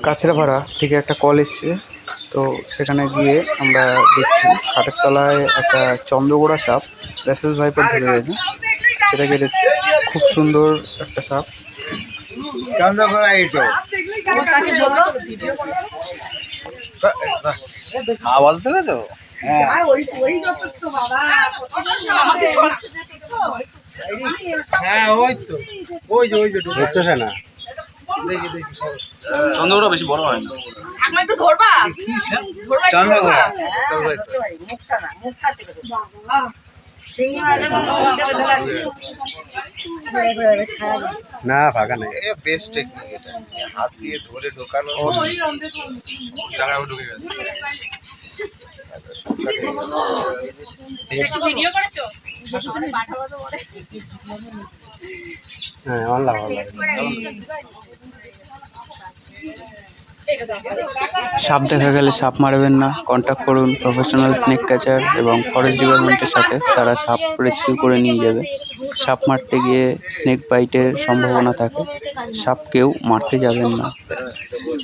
কাছড়াপাড়া থেকে একটা কল এসছে, তো সেখানে গিয়ে আমরা দেখছি খাটের তলায় একটা চন্দ্রগোড়া সাপ রেসেল ভাইপার ধরে রয়েছে। সেটাকে খুব সুন্দর একটা সাপ। আওয়াজ দেখেছো? হ্যাঁ ওই তো ঢুকতেছে না। চন্দ্রগোড়া বেশি বড় হয় না। চন্দ্রগোড়া না ফাঁকা নেই। বেস্ট টেকনিক এটা, হাত দিয়ে ধরে ঢোকানো। জায়গায় ঢুকে গেছে। হ্যাঁ অনলাইন সাপ দেখা গেলে সাপ মারবেন না, কন্ট্যাক্ট করুন প্রফেশনাল স্নেক ক্যাচার এবং ফরেস্ট ডিপার্টমেন্টের সাথে। তারা সাপ রেস্কিউ করে নিয়ে যাবে। সাপ মারতে গিয়ে স্নেক বাইটের সম্ভাবনা থাকে, সাপকেও মারতে যাবেন না।